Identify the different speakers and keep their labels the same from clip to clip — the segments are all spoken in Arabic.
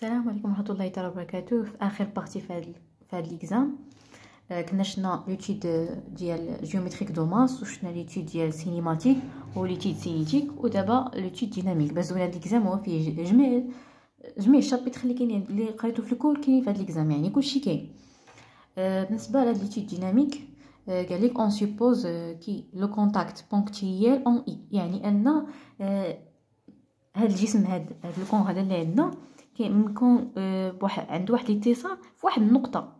Speaker 1: السلام عليكم ورحمه الله تعالى وبركاته. في اخر بارتي في هاد ليكزام كنا شفنا لوتيد ديال جيومتريك دو ماس وشفنا لوتيد ديال سينيماتيك ولوتيد سينيتيك ودابا لوتيد ديناميك. باش زوين هاد ليكزام هو فيه جميع الشابيتر اللي كاينين اللي قريتو في الكول كاينين في هاد ليكزام، يعني كلشي كاين. بالنسبه لهاد لوتيد ديناميك قال لك اون سوبوز كي لو كونتاكت بونكتيير اون اي، يعني ان هاد الجسم هاد الكون هذا اللي عندنا كيكون عنده واحد الاتصال في واحد النقطه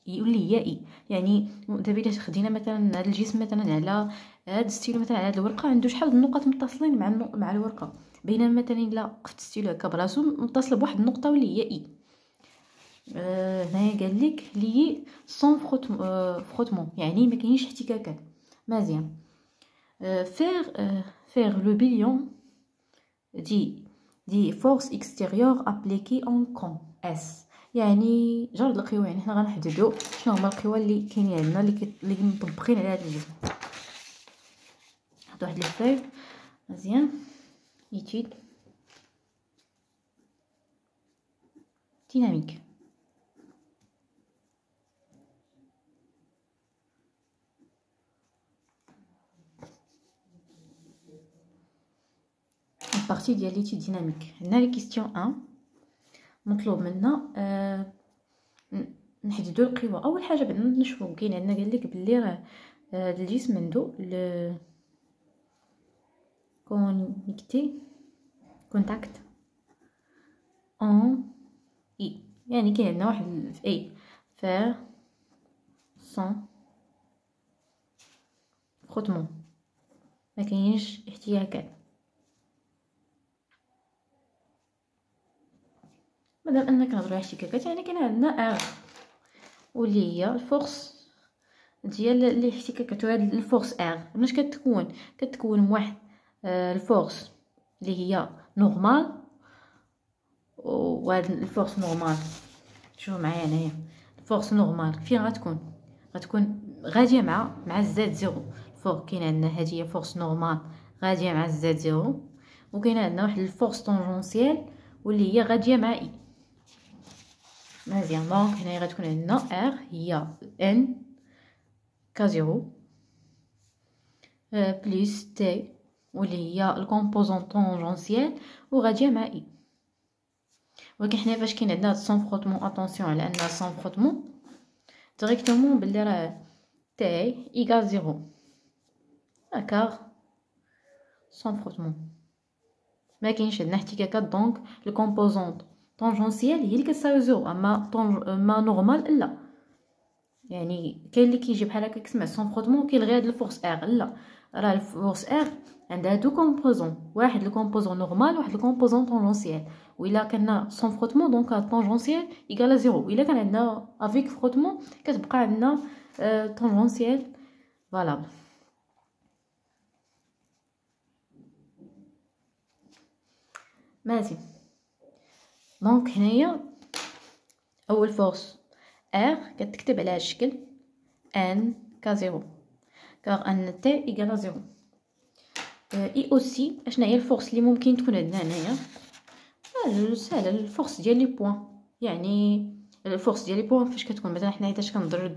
Speaker 1: يولي هي اي. يعني دابا الا خدينا مثلا هذا الجسم مثلا على هذا الستيلو مثلا على هذه الورقه عنده شحال النقط متصلين مع الورقه، بينما مثلا الا وقفت الستيلو هكا براسو متصل بواحد النقطه واللي هي اي. هنايا قال لك لي سون فروتمون، يعني ما كاينش احتكاكات. مزيان. faire le bilan دي فورس اكستيريور ابليكي اون كون اس، يعني جرد القوى. يعني حنا غنحددوا شنو هما القوى اللي كاينين عندنا اللي مطبقين على هذا الجسم. نحط واحد الفاي. مزيان. ايتيد ديناميك. البارتي ديال ليتيد ديناميك عندنا لي كيستيون 1. مطلوب منا نحددوا القوى. اول حاجه بدنا نشوفوا كاين عندنا قال لك بلي راه الجسم عنده كونتاكت اون اي، يعني كاين عندنا واحد في اي فير سون فروتمون، ما كاينش احتكاكات. مادام انك كنهضروا على احتكاكات يعني كاين عندنا ار واللي هي الفورس ديال الاحتكاكات. وهاد الفورس ار مناش كتكون واحد الفورس اللي هي نورمال، وهاد الفورس نورمال شوفوا معايا هنايا. الفورس نورمال فين غتكون غاديه مع الزاد زيرو. فوق كاين عندنا هذه هي فورس نورمال غاديه مع الزاد زيرو، وكاين عندنا واحد الفورس طونجونسيال واللي هي غاديه مع اي. مزيان. دونك هنايا غتكون عندنا ار هي ان كازيرو بلس تي واللي هي الكومبوزون طونجونسيال وغاديه مع اي. ولكن حنا فاش كاين عندنا سون فروتمون، اتونسيون على ان سون فروتمون ديريكتومون بلي راه تي ايكال زيرو اكار سون فروتمون، ما كاينش عندنا احتكاكات. دونك الكومبوزونط طونجونسيال هي اللي كتساوي زيرو، اما نورمال لا. يعني كاين اللي كيجي بحال هكا كيسمع سون فروتمون كيلغي هاد الفورس ار. لا، راه الفورس ار عندها دو كومبوزون، واحد الكومبوزون نورمال واحد الكومبوزون طونجونسيال. وإلا كنا سون فروتمون دونك طونجونسيال ايكال زيرو، وإلا كان عندنا افيك فروتمون كتبقى عندنا طونجونسيال فالابل. ماشي. دونك هنايا اول فورس ار كتكتب على هذا الشكل ان كزيرو كار ان تي ايكال زيرو. اي اوسي اشنا هي الفورس اللي ممكن تكون عندنا هنايا؟ سهله، الفورس ديال لي بوين. يعني الفورس ديال لي بوين فاش كتكون مثلا حنا حيتاش كنهضروا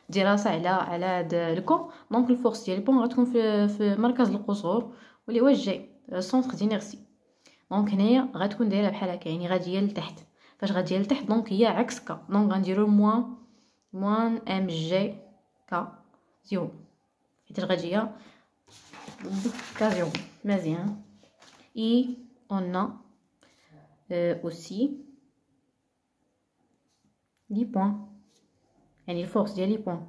Speaker 1: دراسه على هاد الكون، دونك الفورس ديال لي بوين غتكون في مركز القصور واللي هو جي سونتر دينيرسي. دونك هنايا غتكون دايره بحال هكا، يعني غاديه لتحت. فاش غاديه لتحت دونك هي عكس كا، دونك غنديروا موان ام جي كا زيرو حيت غاديه كا زيرو. مزيان. اي اون aussi les points، يعني الفورس ديال لي بوين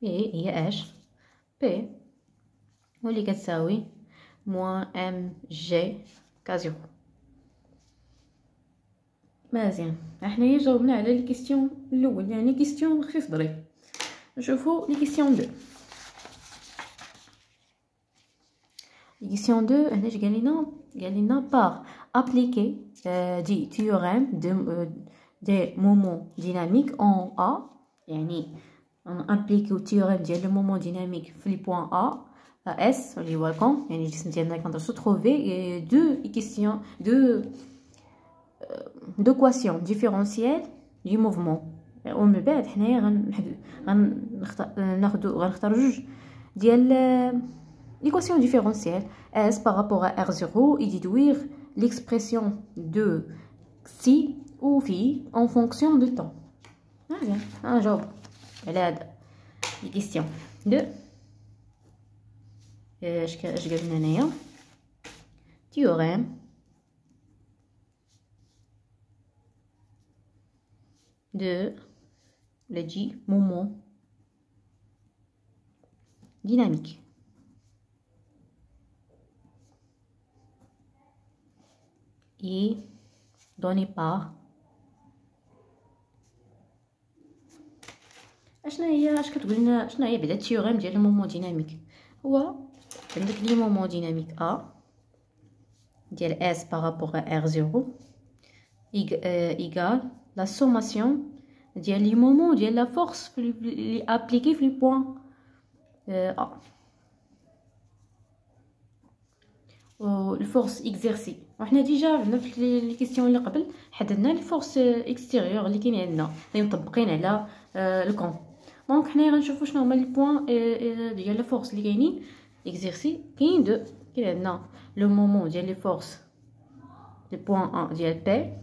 Speaker 1: هي اش بي واللي كتساوي موان ام جي كازيرو. مزيان. حنايا جاوبنا على لي كيستيون الاول، يعني كيستيون خفيف ظريف. نشوفوا لي كيستيون 2. لي كيستيون 2 هنا اش قال لنا بار ابليكي دي تيوريم دي مومون ديناميك اون ا، يعني نابليكيو تيوريم ديال لو مومون ديناميك في لي بوين ا اس اللي هو الكون، يعني الجسم ديالنا كندرسو تروفي دو ايكيسيون دو كواسيون ديفيرونسيال دو موفمون. ومن بعد حنايا غنختارو جوج ديال l'équation différentielle S par rapport à R0 et déduire l'expression de xi ou phi en fonction du temps. Ah bien, un job. Elle a des questions de théorème de le dit moment dynamique. Et donné par اش كتقول لنا شنو هي بعدا التيوريم ديال المومون ديناميك؟ هو عندك لي مومون ديناميك ا ديال اس بارابور ا ار 0 ايغال لا سوماسيون ديال لي مومون ديال لا فورس لي ابليكي في لي بوين ا و الفورس اكزيرسي. وحنا ديجا عندنا في لي كيسيون اللي قبل حددنا الفورس اكستيريور اللي كاين عندنا اللي مطبقين على الكون. دونك حنايا غنشوفوا شنو هما لي بوين ديال لا فورس اللي كاينين اكزيرسي. كاين دو، كاين عندنا لو مومون ديال لي فورس لي بوين 1 ديال بي،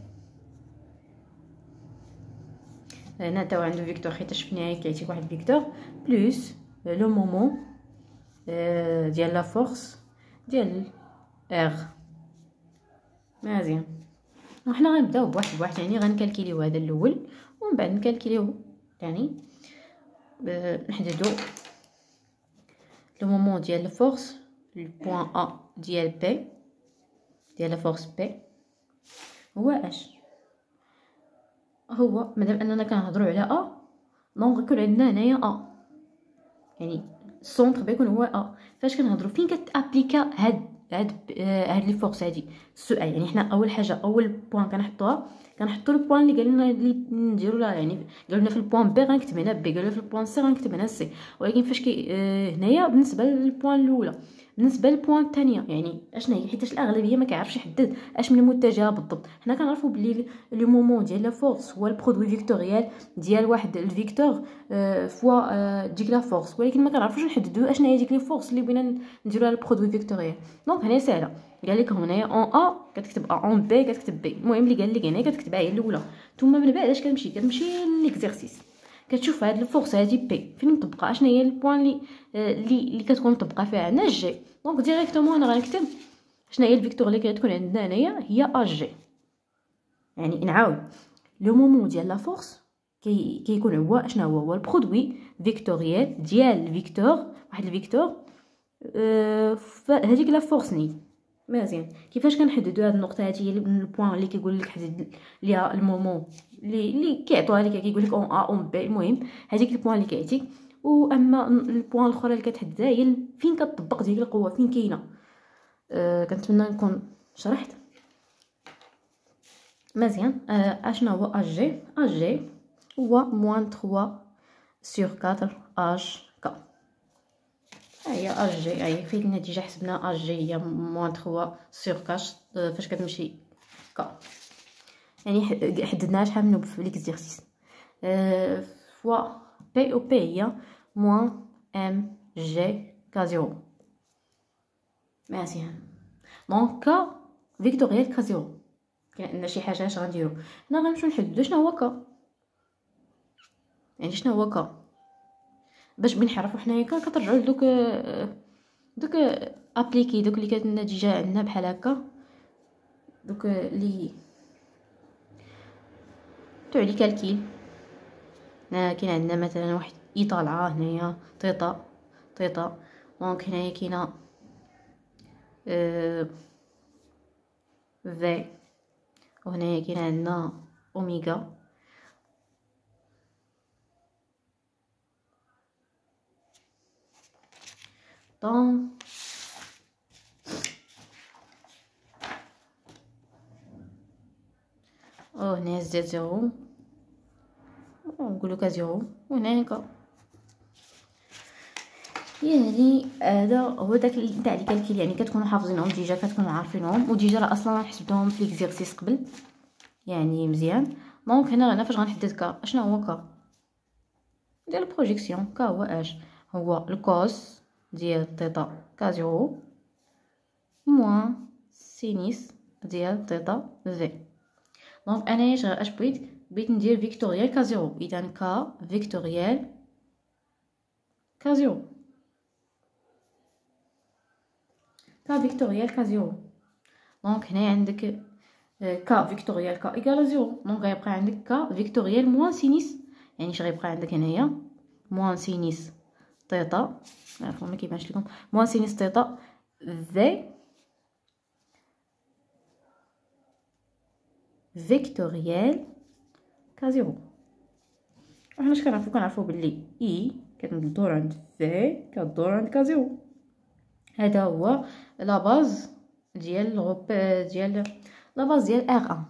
Speaker 1: هنا تاو عنده فيكتور حيت في النهايه كيعطيك واحد فيكتور بلس لو مومون ديال لا فورس ديال ار. مزيان، وحنا غنبداو بواحد بواحد، يعني غنكالكيليو هذا الاول ومن بعد نكالكيليو يعني نحددو لو مومون ديال الفورس البوين ا ديال بي ديال لا فورس بي هو اش. هو مادام اننا كنهضروا على ا دونك غيكون عندنا هنايا ا، يعني السونتر بيكون هو ا. فاش كنهضروا فين كتابليكا هاد لي فورس هادي السؤال، يعني حنا اول حاجه اول بوين كنحطوا البوين اللي قال لنا اللي نديروا لها، يعني قالوا لنا في البوين بي غنكتب هنا بي، قالوا في البوين سي غنكتب هنا سي. ولكن فاش هنايا بالنسبه للبوين الاولى بالنسبه للبوين الثانيه يعني اشنا هي، حيت الاغلبيه ما كيعرفش يحدد اش من المتجهه بالضبط. حنا كنعرفوا بلي لو مومون ديال لا فورس هو البرودوي فيكتوريال ديال واحد الفيكتور فوا ديك لا فورس، ولكن ما كنعرفوش نحددوا اشنا هي ديك لي فورس اللي بغينا نديروها البرودوي فيكتوريال. دونك هنا ساهله، قال لك هنايا اون ا كتكتب ا، اون بي كتكتب بي. المهم اللي قال لك هنا كتكتبها هي الاولى. ثم من بعد اش كتمشي ليكزيرسيس، كتشوف هاد الفورس هادي بي فين مطبقه، اشنا هي البوين اللي كتكون مطبقه فيها هنا جي. دونك ديريكتومون انا غنكتب شنو هي الفيكتور اللي كتكون عندنا هنايا هي ا جي. يعني نعاود لو مومون ديال لا فورس كيكون هو شنو هو البرودوي فيكتوريال ديال الفيكتور، واحد الفيكتور هذيك لا فورس ني. مزيان، كيفاش كنحددوا هاد النقطه هذه؟ هي البوين اللي كيقول لك حدد ليها المومون اللي كيعطوها لك، كيقول لك اون ا اون بي. المهم هذيك البوين اللي كيعطيك. واما البوين الاخرى اللي كتحددها هي فين كتطبق ديك القوه، فين كاينه. كنتمنى نكون شرحت مزيان. اشنا هو اج هو موان 3 سور 4 اج ك. هي اج هي فين ديجا حسبنا اج هي موان 3 سور 4 فاش كتمشي ك، يعني حددناها شحال منو في ليكزيرسيس فوا بي او بي هي موان ام جي ك 0. مزيان، دونك ك فيكتوريال ك 0. كاين عندنا شي حاجه اش غنديرو هنا؟ غنمشيو نحددو شنو هو ك، يعني شنو هو ك باش بنعرفوا حنايا كترجعوا لدوك ابليكي دوك اللي كانت ديجا عندنا بحال هكا، دوك اللي تاع لي كالكيل. هنا كاين عندنا مثلا واحد اي طالعه هنايا تيتا. دونك هنايا كاينه في، وهنايا كاين عندنا اوميغا. دونك هنا زد 0 ونقولو ك 0 وهنايا ك. يعني هذا هو داك تاع لي كالكيل، يعني كتكونوا حافظينهم ديجا، كتكونوا عارفينهم، وديجا راه اصلا حسبتهم في ليكزيرسيس قبل يعني مزيان. دونك هنا فاش غنحدد كا، اشنا هو كا ديال البروجيكسيون؟ كا هو اش؟ هو الكوس ديال تيتا كا زيرو موان سينيس ديال تيتا في. دونك انايا اش بغيت ندير فيكتوريال كا زيرو، اذا كا فيكتوريال كا زيرو، كا فيكتوريال كا زيرو. دونك هنا عندك كا فيكتوريال كا ايكال زيرو، دونك غيبقى عندك كا فيكتوريال موان سينيس، يعني اش غيبقى عندك هنايا؟ موان سينيس تيتا، عفوا ما كيبانش لكم، موان سينيس تيتا في فيكتوريال كا زيرو. وحنا اش كنعرفو بلي اي كتدور عند في كدور عند كا زيرو. هذا هو لا باز ديال الغروب ديال لا باز ديال ار 1.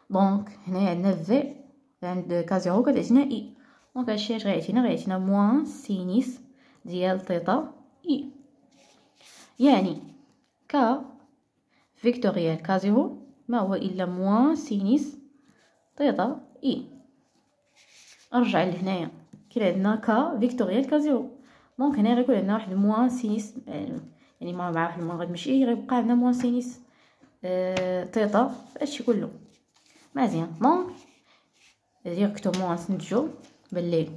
Speaker 1: دونك هنايا عندنا في عند كا زيرو كتعطينا اي، دونك هادشي اش غيعطينا موان سينيس ديال تيتا اي، يعني كا فيكتوريال كا زيرو ما هو الا موان سينيس تيتا اي. نرجع لهنايا كاين عندنا كا فيكتوريال كا زيرو، دونك هنا غيكون عندنا واحد موان سينيس، يعني مع واحد الموان غتمشي غيبقى عندنا موان سينيس تيتا هادشي كله مزيان. دونك ديريكتومون غنستنتجو بلي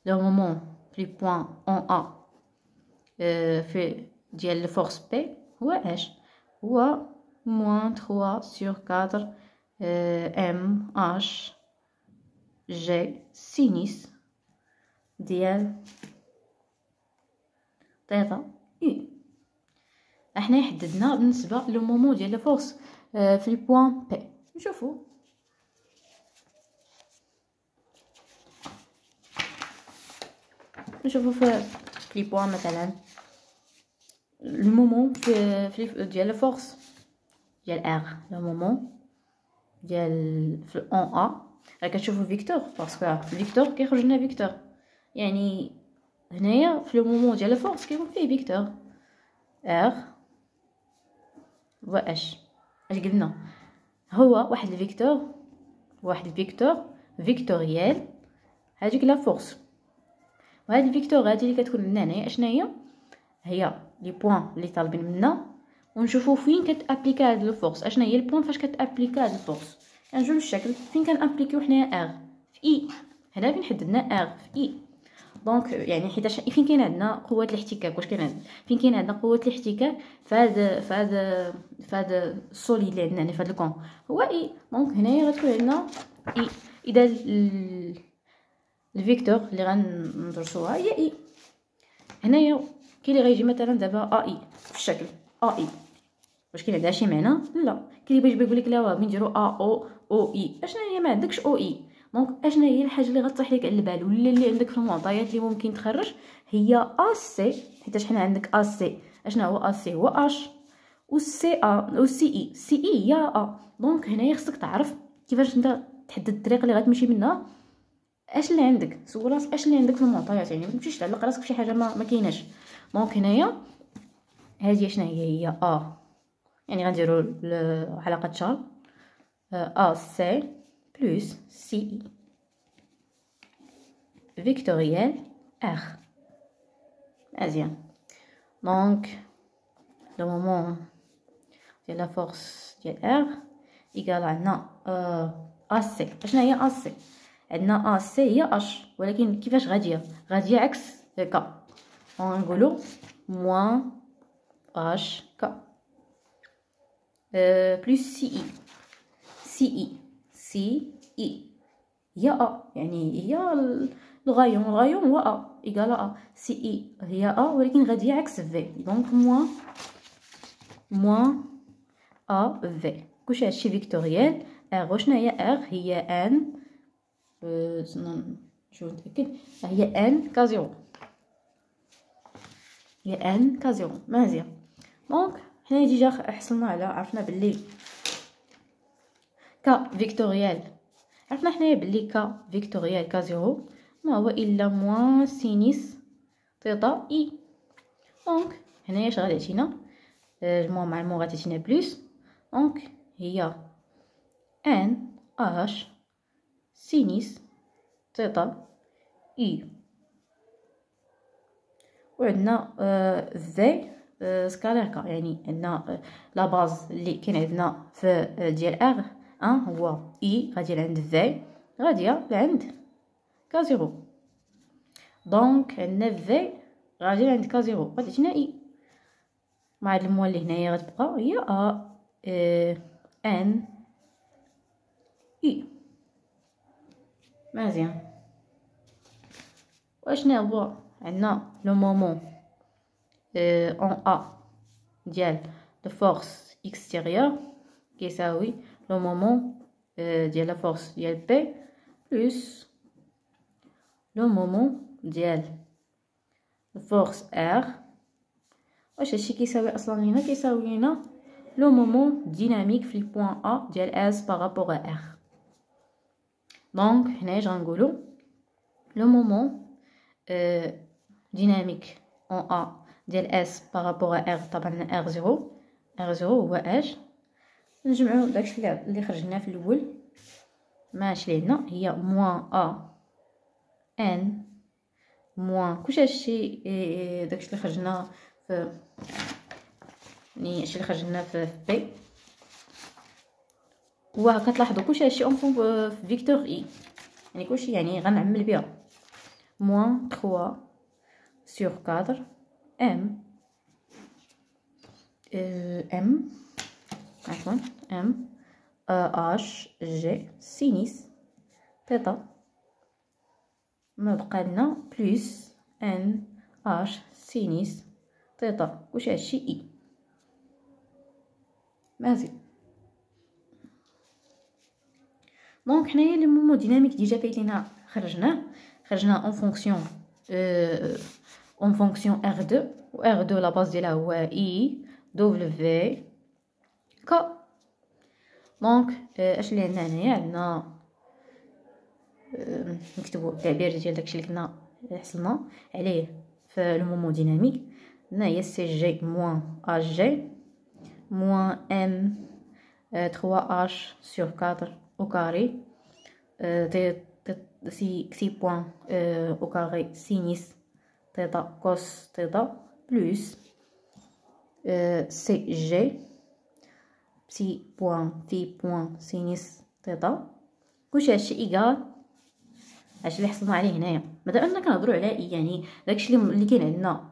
Speaker 1: لو مومون في بوين اون ا في ديال الفورس بي هو اش؟ هو موان 3 sur 4 ام اش جي سينيس ديال تيتا اي. احنا حددنا بالنسبه لو مومون ديال الفورس في البوين بي. نشوفوا في لي بوين مثلا المومون في ديال الفورس ديال ار، لو مومون ديال في اون ا راه كتشوفوا فيكتور، باسكو فيكتور كيخرج لنا فيكتور، يعني هنايا في لو مومون ديال الفورس كيكون فيه فيكتور ار و اش قلنا هو واحد الفيكتور فيكتوريال هذيك لا فورس. وهاد الفيكتور هادي اللي كتكون لنا هنايا اشنا هي لي بوين اللي طالبين منا، ونشوفوا فين كتابليكا هاد الفورس، اشنا هي البوين فاش كتابليكا هاد الفورس. كنجيو للشكل فين كنابليكيو حنايا ار في اي، هنا فين حددنا ار في اي. دونك يعني حيتاش فين كاين عندنا قوه الاحتكاك، واش كاين فين كاين عندنا قوه الاحتكاك فهاد السوليد اللي عندنا هنا فهاد الكون هو اي. دونك هنايا غتكون عندنا اي، اذا الفيكتور اللي غندرسوها هي اي. هنايا كاين اللي غيجي مثلا دابا ا اي في الشكل ا اي، واش كاين عندها شي معنى؟ لا. كاين اللي باش يقول لك لا واه نديرو ا او اي، اشنا هي ما عندكش او اي. دونك اشنا هي الحاجه اللي غطيح لك على البال ولا اللي عندك في المعطيات اللي ممكن تخرج هي ا سي، حيت حنا عندك ا سي، اشنا هو ا سي هو اش، و سي ا و سي اي هي ا. دونك هنايا خصك تعرف كيفاش انت تحدد الطريقه اللي غتمشي منها. اش اللي عندك؟ سول راسك اش اللي عندك في المعطيات، يعني ما تمشيش تعلق راسك بشي حاجه ما كايناش. دونك هنايا هذه شنو هي ا، يعني غنديروا علاقه شارب ا سي بلس سي اي فيكتوريال ار. مزيان. دونك لو مومون ديال لا فورس ديال ار ايكال عندنا ا سي. شنو هي ا سي؟ عندنا ا سي هي اش، ولكن كيفاش غاديه عكس كا، غنقولوا موان اش كا بلس سي اي هي ا، يعني هي الغايون هو ا ايكال ا، سي اي هي ا ولكن غاديه عكس في. دونك موان ا في كلشي هادشي فيكتوريال ار. وشنا هي ار؟ هي ان نشوف نتاكد، هي ان كازيرو، هي ان كازيرو. مزيان. دونك حنا ديجا حصلنا على عرفنا بلي كا فيكتوريال، عرفنا حنايا بلي كا فيكتوريال كازيرو ما هو الا موان سينيس تيتا اي. دونك هنايا اش غادي يعطينا جموع مع المو غادي يعطينا بلوس. دونك هي ان اش سينيس تيتا اي. وعندنا في سكالير كا، يعني عندنا لا باز اللي كاين عندنا في ديال ار ان هو اي غادي لعند في غاديه لعند كا زيرو. دونك عندنا في غادي لعند كا زيرو غادي تجينا اي. مع هاد الموال اللي هنايا غتبقى هي ان اي. مزيان. واشنا هو عندنا لو مومون اون ا ديال لو فورس اكستيريور كيساوي لو مومون ديال لا فورس ديال بي بلس لو مومون ديال الفورس ار. واش هادشي كيساوي اصلا لينا؟ كيساوي لينا لو مومون ديناميك في البوان ا ديال اس بارابور ا ار. دونك هنايا اش غنقولو؟ لو مومون ديناميك اون ا ديال اس بارابور ا ار، طبعا ار زيرو. ار زيرو هو اش نجمعو داكشي اللي خرجنا في الاول ماش لينا هي موان ا ان موان كلشي هادشي داكشي اللي خرجنا في، يعني هادشي اللي خرجنا في بي. وكتلاحظوا كلشي هادشي اون في فيكتور اي، يعني كلشي يعني غنعمل بها موان 3 sur 4 ام عفوا ام اش جي سينيس تيتا. ما بقى لنا بلس ان اش سينيس تيتا واش هادشي اي. مزيان. دونك حنايا لي مومون ديناميك ديجا باين لينا خرجناه اون فونكسيون ار 2 و ار 2 لا باز ديالها هو اي دبليو كا. دونك اش اللي عندنا هنايا؟ عندنا نكتبو التعبير ديال داكشي اللي كنا حصلنا عليه في لو مومون ديناميك. هنا هي سي جي موان اش جي موان ام 3 اش سور 4 au carré سي بوان au carré سينيس تيتا كوس تيتا بلس سي جي سي بوان في بوان سينيس تيتا. كلشي هادشي ايكال هادشي اللي حصلنا عليه هنايا. مادام اننا كنهضروا على اي، يعني داكشي اللي كاين عندنا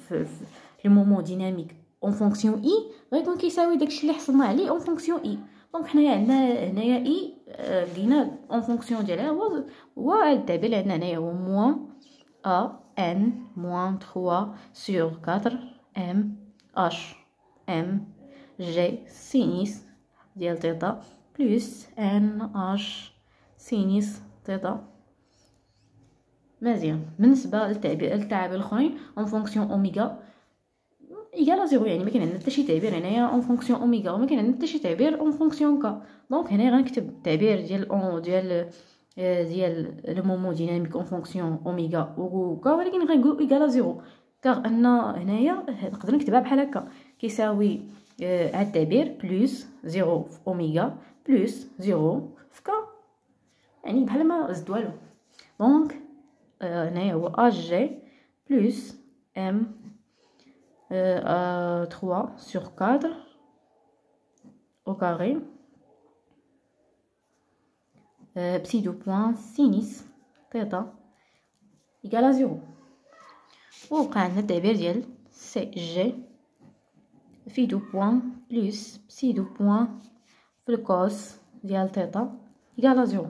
Speaker 1: في لي مومون ديناميك اون فونكسيون اي غيكون كيساوي داكشي اللي حصلنا عليه اون فونكسيون اي. دونك حنايا عندنا هنايا اي لقينا اون فونكسيون ديالها هو التعبير اللي عندنا هنايا هو موان ا ان موان 3 سور 4 ام اش ام جي سينيس ديال تيتا بلس ان اش سينيس تيتا. مزيان. بالنسبه للتعبير الاخرين اون فونكسيون اوميغا ايكال زيرو، يعني ما كاين عندنا حتى شي تعبير هنايا اون فونكسيون اوميغا وما كاين عندنا حتى شي تعبير اون فونكسيون كا. دونك هنايا غنكتب التعبير ديال لو مومون ديناميك اون فونكسيون اوميغا و كا، ولكن غنقول ايكال زيرو كاغ ان هنايا نقدر نكتبها بحال هكا كيساوي هاد التعبير بلس زيرو في اوميغا بلس زيرو في كا، يعني بحال ما زد والو. دونك هنايا هو اش جي بلس ام 3 sur 4 au carré pseudo point sinus theta égale à 0. وبقى عندنا التعبير ديال سي جي في دو بوان بلس بسيدو بوان في الكوس ديال تيتا égale à 0.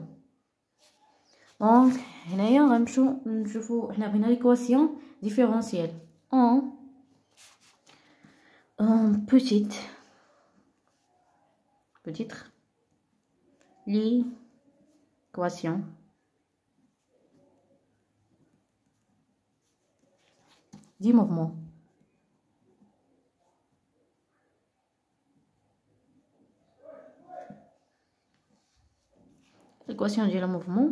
Speaker 1: دونك هنايا غنمشيو نشوفو حنا بغينا ليكواسيون ديفيرونسييل اون petite l'équation du mouvement. L'équation du mouvement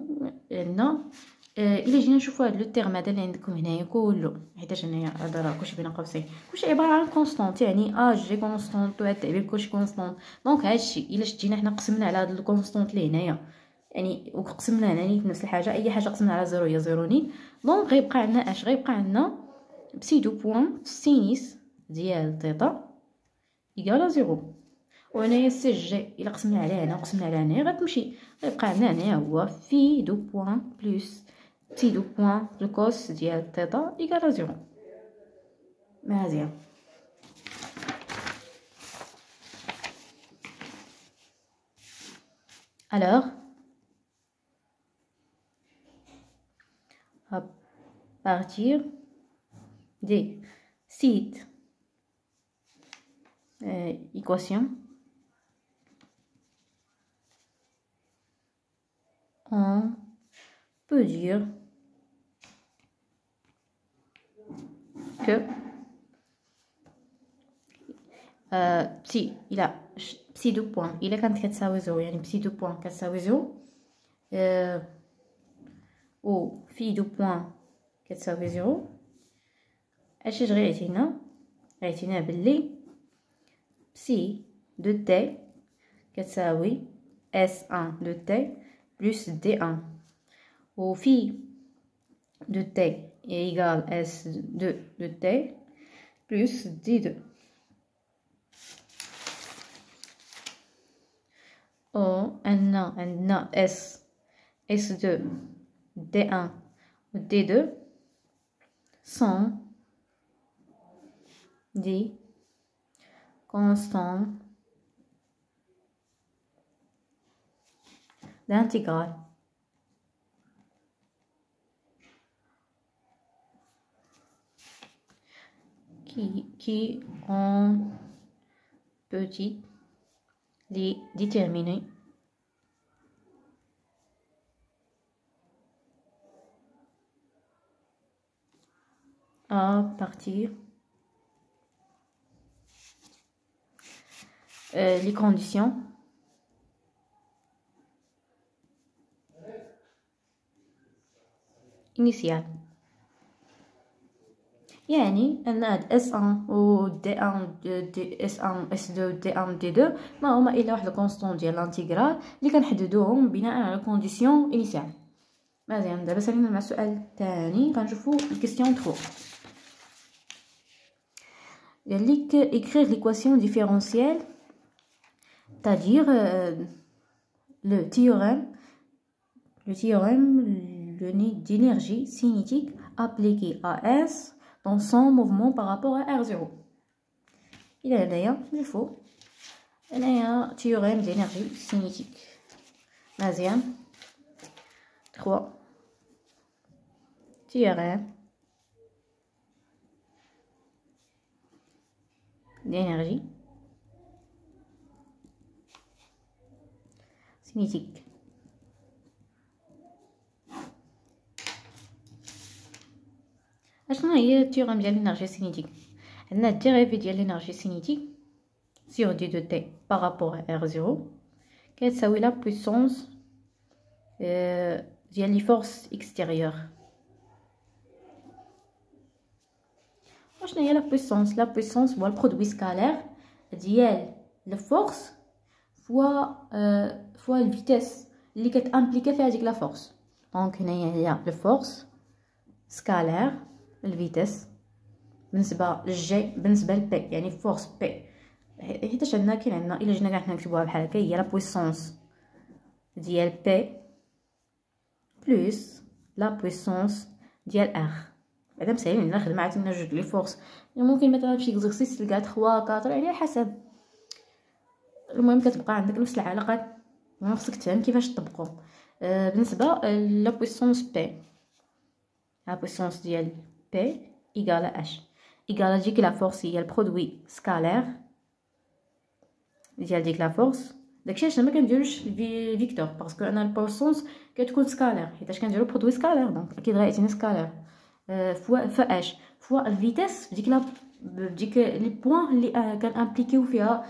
Speaker 1: عندنا الا جينا نشوفوا هذا لو تيرم هذا اللي عندكم هنايا كله، حيتاش هنايا هذا راه كلشي بين قوسين كلشي عباره عن كونستانت، يعني جي كونستانت وهاد التعبير كلشي كونستانت. دونك هادشي الا شدينا حنا قسمنا على هاد الكونستانت اللي هنايا، يعني وقسمنا هنا نيت نفس الحاجه، اي حاجه قسمنا على زيرو هي زيرو نيت. دونك غيبقى عندنا اش؟ غيبقى عندنا بسيدو بوان سينيس ديال تيتا ايكالا زيرو. وهنايا سي جي الا قسمنا عليها هنا وقسمنا عليها هنايا غتمشي، غيبقى عندنا هنايا هو في دو بوان بلس تي دو بوان الكوس ديال تيتا ايكالا زيرو. مزيان. alors à partir des sites équations on peut dire que بسي الى بسي دو بوان الى كانت كتساوي زيرو، يعني بسي دو بوان كتساوي زيرو و في دو بوان كتساوي زيرو، اش غيعطينا؟ غيعطينا بلي بسي دو تي كتساوي اس ان دو تي بلس دي ان، و في دو تي ايغال اس دو دو تي بلس دي دو. او ان عندنا اس دو دي ان و دي دو sont des constants d'intégrale qui on peut les déterminer à partir les conditions initiales. يعني ان هاد اس ان و دي ان دي اس ان اس دو دي ان دي دو ما هما الا واحد الكونستون ديال لانتيغرال اللي كنحددوهم بناء على كونديسيون انيسيال. مزيان. دابا سالينا مع السؤال الثاني، غنشوفو الكيستيون 3. قال لك écrire l'équation différentielle, c'est-à-dire le théorème d'énergie cinétique appliqué à S dans son mouvement par rapport à R0. Il a d'ailleurs il faut un théorème d'énergie cinétique. Deuxième 3 théorème d'énergie cinétique. اشنو هي التيوريم ديال الانرجي سينيتيك؟ عندنا الديريفي ديال الانرجي سينيتيك sur d de t par rapport à R0 كتساوي لا بويسونس ديال لي فورس اكستيريور. وشنو هي لا بويسونس؟ لا بويسونس هو البرودوي سكالير ديال لا فورس فوا الفيتيس اللي كتامبليكا فيها ديك لا فورس. دونك هنايا هي لا فورس سكالير الفيتيس بالنسبه للجي بالنسبه لبي، يعني فورس بي حيتاش عندنا كاين عندنا الا جينا كاع حنا نكتبوها بحال هكا هي لا بويسونس ديال بي بلس لا بويسونس ديال ار. بعدا مسالين عندنا خدمه عطينا جوج لي فورس، ممكن مثلا فشي اكزرسيس تلقى 3 4 على حسب. المهم كتبقى عندك نفس العلاقات، ما خصك تفهم كيفاش تطبقوا. بالنسبه لا بويسونس بي، لا بويسونس ديال بي ايكالا اش ايكالا ديك لا فورس هي البرودوي سكالير ديال ديك لا فورس. داكشي علاش ما كنديروش فيكتور باسكو انا البويسونس كتكون سكالير حيتاش كنديرو برودوي سكالير، دونك اكيد غيعطيني سكالير فوا اش فوا الفيتيس بديك لي بوين اللي كان امبليكيو فيها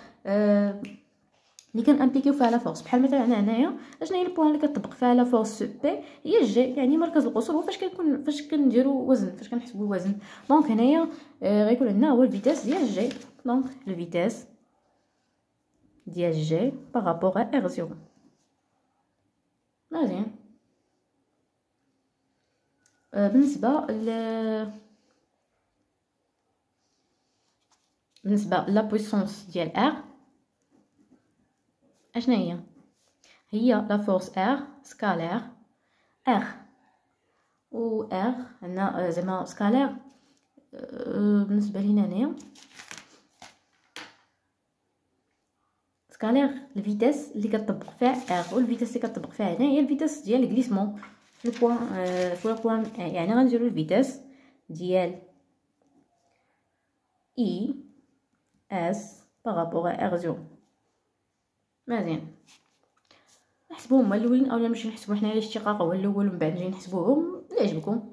Speaker 1: اللي كنابليكيو فيها لا فورس. بحال مثلا هنايا شنو هي البوان اللي كتطبق فيها لا فورس بي؟ هي جي، يعني مركز القصور هو فاش كنديروا وزن، فاش كنحسبوا الوزن. دونك هنايا غيكون عندنا هو الفيتاس ديال جي. دونك الفيتاس ديال جي بارابور ا ار زيرو. مزيان. بالنسبه لا بويسونس ديال ار اشنا هي لا فورس ار سكالير ار، و ار عندنا زعما سكالير. بالنسبه لينا هنايا سكالير الفيتاس اللي كتطبق فيها ار، والفيتاس اللي كتطبق فيها هنا هي الفيتاس ديال الغليسمون في البوان في البوان. يعني غنديرو الفيتاس ديال اي اس بارابور ار زيرو. مزيان. نحسبوهم هما الاولين اولا نمشيو نحسبو حنايا الاشتقاق هو الاول ومن بعد نجي نحسبوهم اللي عجبكم.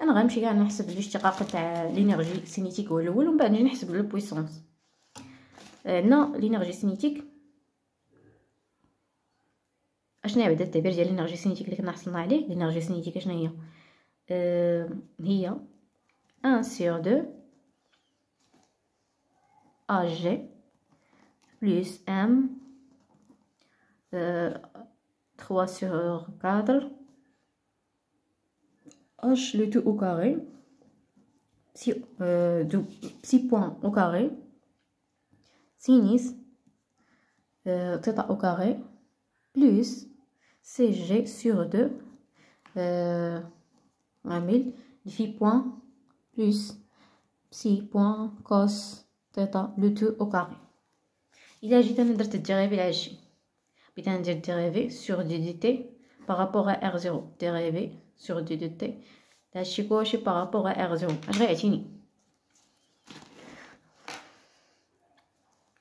Speaker 1: انا غنمشي كاع نحسب الاشتقاق تاع لينيرجي سينيتيك هو الاول ومن بعد نجي نحسب لو بويسونس. عندنا لينيرجي سينيتيك. اشنا هي بعدا التعبير ديال لينيرجي سينيتيك اللي كنا حصلنا عليه؟ لينيرجي سينيتيك اشنا هي؟ هي 1 sur 2 AG plus M 3 sur 4 H le tout au carré, psi point au carré, sinus θ au carré plus CG sur 2 عامل phi point plus psi point cos θ le tout au carré. إلا جيت أنا درت الديريفي على هادشي، بغيت أنا ندير الديريفي sur دي دي تي بارابور ا ار زيرو، ديريفي sur دي دي تي هادشي كلشي بارابور ا ار زيرو، اش غيعطيني؟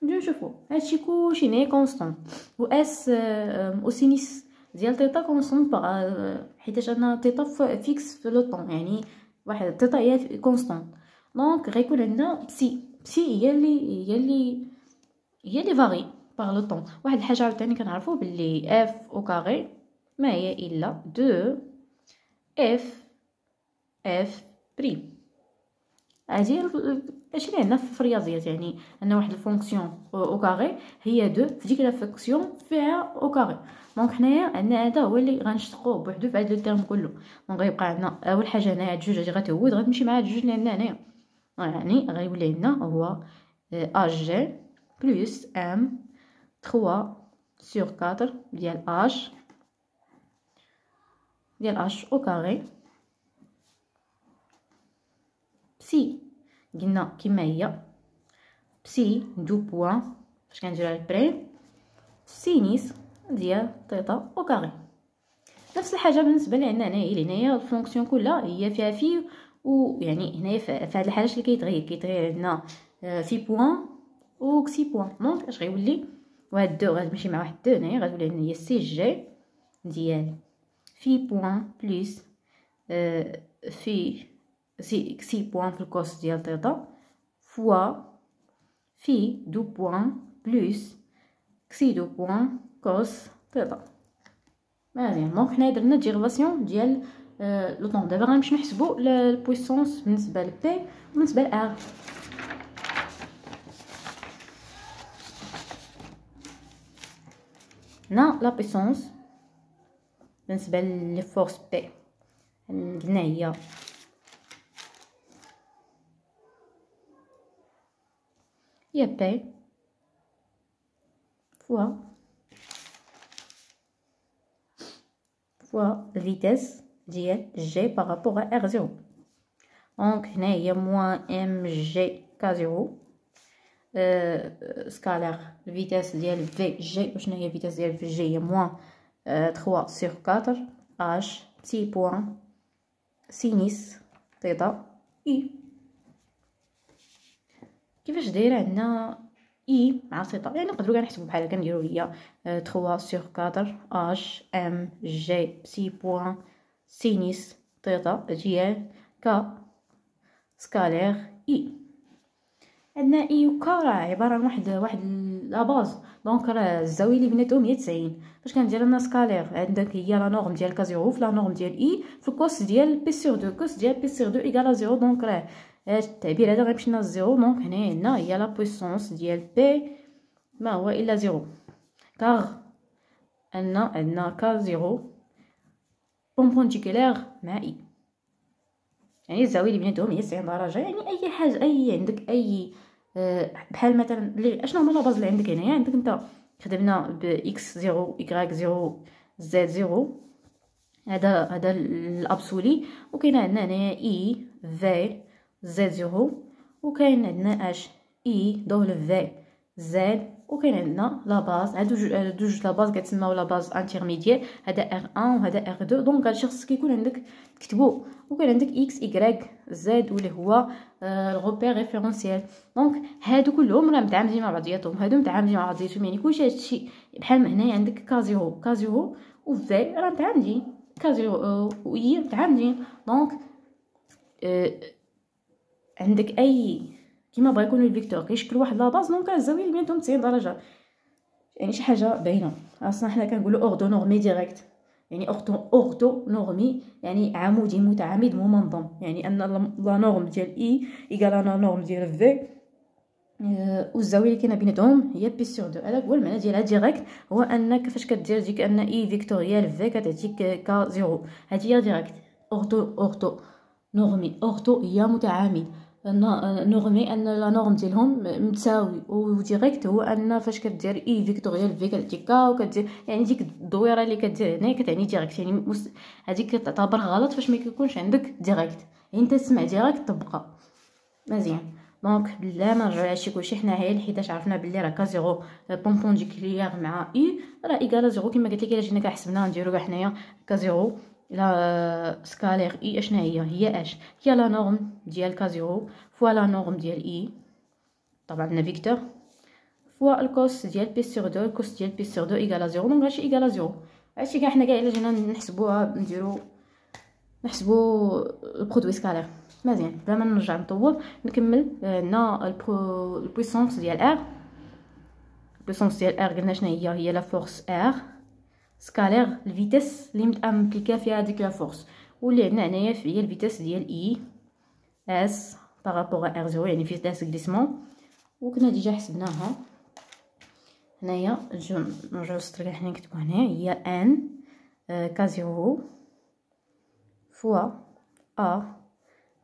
Speaker 1: نجيو نشوفو هادشي كلشي هنايا كونستون، و اس و سينيس ديال تيتا كونستون حيتاش عندنا تيتا فيكس في لو طون، يعني واحد تيتا هي كونستون. دونك غيكون عندنا بسي هي اللي فاري باغ لو طون. واحد الحاجه عاوتاني كنعرفو باللي اف او كاري ما هي الا 2 اف بريم. هادي هادشي اللي عندنا في الرياضيات، يعني ان واحد الفونكسيون او كاري هي 2 في ديك لا فونكسيون فيها او كاري. دونك حنايا عندنا هذا هو اللي غنشتقوه بوحدو في هذا الترم كله. دونك غيبقى عندنا اول حاجه هنايا هاد جوج هادي غتعود غتمشي مع هاد جوج اللي عندنا هنايا، يعني غيولي عندنا هو اج بلس ام 3 sur 4 ديال اش او كاري بسي قلنا كيما هي بسي دو بوان فاش كنديرها البريم سينيس ديال تيتا او كاري. نفس الحاجه بالنسبه لي عندنا هنايا، هنايا الفونكسيون كلها هي فيها في، ويعني هنايا في هاد الحاله اللي كيتغير عندنا في بوان و كسي بوان. دونك اش غيولي؟ وهاد دو غتمشي مع واحد دو هنايا غتولي عندنا هي سي جي ديال في بوان بلس في سي بوان في الكوس ديال تيتا فوا في دو بوان بلس كسي دو بوان كوس تيتا. مزيان. دونك حنايا درنا ديريفاسيون ديال لو طون. دابا غنمشيو نحسبوا البويسونس بالنسبه لبي وبالنسبه لار. هنا لا بويسونس بالنسبه لفورس بي قلنا هي بي فوا الفيتاس ديال جي بارابور ا ار زيرو. دونك هنا هي موان ام جي كا زيرو سكالير الفيتاس ديال في جي. وشنو هي الفيتاس ديال في جي؟ هي موان 3 sur 4 اش بسي بوان سينيس تيتا اي. كيفاش دايره عندنا اي مع تيتا؟ يعني نقدروا كاع نحسبوا بحال هكا نديروا هي 3 sur 4 اش ام جي بسي بوان سينيس تيتا ديال كا سكالير اي. عندنا اي و كا راه عباره عن لا باز. دونك راه الزاويه اللي بيناتهم هي 90. فاش كندير لنا سكالير عندك هي لا نورم ديال كا زيرو في لا نورم ديال اي في الكوس ديال بي سور دو. كوس ديال بي سور دو ايكال زيرو. دونك راه التعبير هذا غيمشي لنا زيرو. دونك هنايا عندنا هي لا بويسونس ديال بي ما هو الا زيرو، كار عندنا كا زيرو بومبونتيكولير مع اي، يعني الزاويه اللي بيناتهم هي 90 درجه. يعني اي حاجه اي عندك اي بحال مثلا اشنو هما لاباز اللي عندك هنايا؟ عندك انت خدمنا ب اكس 0 y 0 z 0، هذا الابسولي. وكاين عندنا هنايا اي في z 0، وكاين عندنا اش اي دبليو زد، وكاين عندنا لا باز. هادو جوج لا باز كتسماو لا باز انترميديير، هذا ار 1 وهذا ار 2. دونك هادشي خصك يكون عندك تكتبو. وكاين عندك اكس y زد واللي هو الغوبير ريفيرونسيال. دونك هادو كلهم راه متعامدين مع بعضياتهم، هادو متعامدين مع بعضياتهم. يعني كلشي هادشي بحال هنايا عندك كا زيرو و في راه متعامدين، كا زيرو و اي متعامدين. دونك عندك اي كيما بغا يكونوا الفيكتور كيشكلوا واحد لا باز. دونك الزاويه اللي بيناتهم 90 درجه، يعني شي حاجه باينه. اصلا حنا كنقولوا اوردو نورمي ديريكت، يعني اوردو نورمي يعني عمودي متعامد منظم. يعني ان لا نورم ديال اي ايكال لا نورم ديال في، والزاويه اللي كاينه بيناتهم هي بي سور دو. هذا هو المعنى ديالها ديريكت، هو انك فاش كدير ديك ان اي فيكتوريال في كتعطيك كا زيرو. هذه هي ديريكت. اوردو نورمي، اوردو هي متعامد، نورمي ان لا نورم ديالهم متساوي، وديريكت هو ان فاش كدير اي فيكتوريال في كتعطيك كا، وكدير يعني ديك الدويره اللي كدير هنا كتعني ديريكت. يعني هذيك كتعتبر غلط فاش ما كيكونش عندك ديريكت. يعني انت تسمع ديريكت تبقى مزيان. دونك بلا ما نرجعوا لهادشي كلشي حنايا حيتاش عرفنا بلي راه كا زيرو بومبونديكولير مع اي راه ايكال زيرو. كما قلت لك الا جينا كحسبنا نديرو كاع حنايا كا زيرو لا سكالير اي اشنا هي اش هي لا نورم ديال كا زيرو فوا لا نورم ديال اي، طبعا عندنا فيكتور، فوا الكوس ديال بي سور دو. الكوس ديال بي سور دو ايكال زيرو. دونك هادشي ايكال زيرو. هادشي كاع حنا كاع الا جينا نحسبوها نحسبو البرودوي سكالير مزيان. بلا ما نرجع نطول نكمل. عندنا البويسونس ديال ار. البويسونس ديال ار قلنا شنو هي لا فورس ار سكالير الفيتيس اللي متامبليكا فيها هذيك لا فورس. واللي عندنا هنايا هي الفيتيس ديال اي اس بارابور ار 0، يعني فيتيس غليسمون. وكنا ديجا حسبناها هنايا. نرجعو للسطر حنا نكتبو هنا هي ان كا 0 فوا ا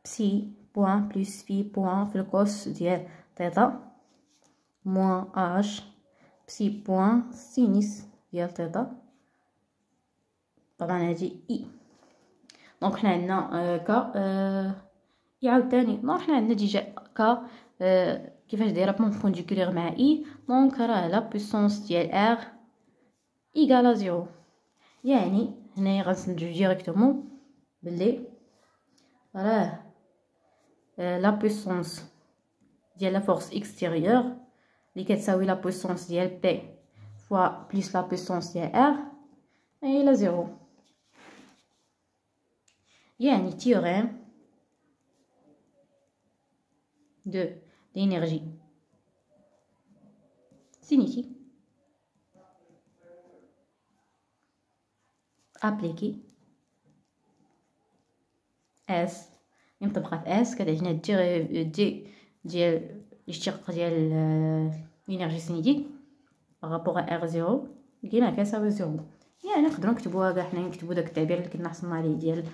Speaker 1: بسي بوان بلس في بوان في الكوس ديال تيتا موان اش بسي بوان سينيس ديال تيتا. طبعا هادي اي. دونك حنا عندنا كا يعاود تاني. دونك حنا عندنا ديجا كا كيفاش دايره بومبونديكولير مع اي. دونك راه لا بويسونس ديال ار ايكال زيرو. يعني هنايا غنسنتجو ديريكتومون بلي راه لا بويسونس ديال لا فورس اكستيريور اللي كتساوي لا بويسونس ديال بي فوا بلس لا بويسونس ديال ار هي زيرو. يعني تيوريم دو l'énergie cinétique appliquée S ينطبق في S كتعطينا دي ديال الاشتقاق ديال l'énergie cinétique بارابور ار 0 لقينا كيساوي 0. يعني نقدروا نكتبوها كاع حنا نكتبوا داك التعبير اللي كنا حصلنا عليه ديال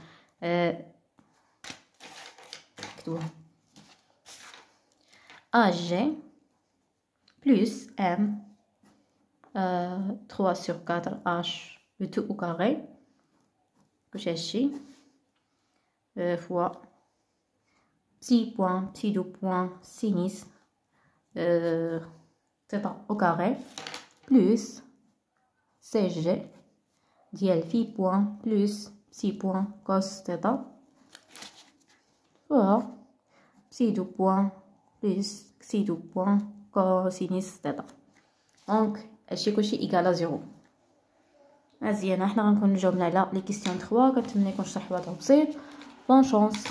Speaker 1: نكتبوها AG plus M 3 sur 4 H le tout au carré كلشي هادشي فوا بسي بوان بسي دو بوان سينيس تيتا au carré plus CG ديال في بوان plus بسي بوان كوس تيتا فوا بسي دو بوان plus سي دو بوان كوسينيس تيتا. دونك هادشي كلشي ايكالا زيرو. مزيان. حنا غنكون جاوبنا على لي كيسيون 3. كنتمنى يكون الشرح واضح وبسيط. بون شونس.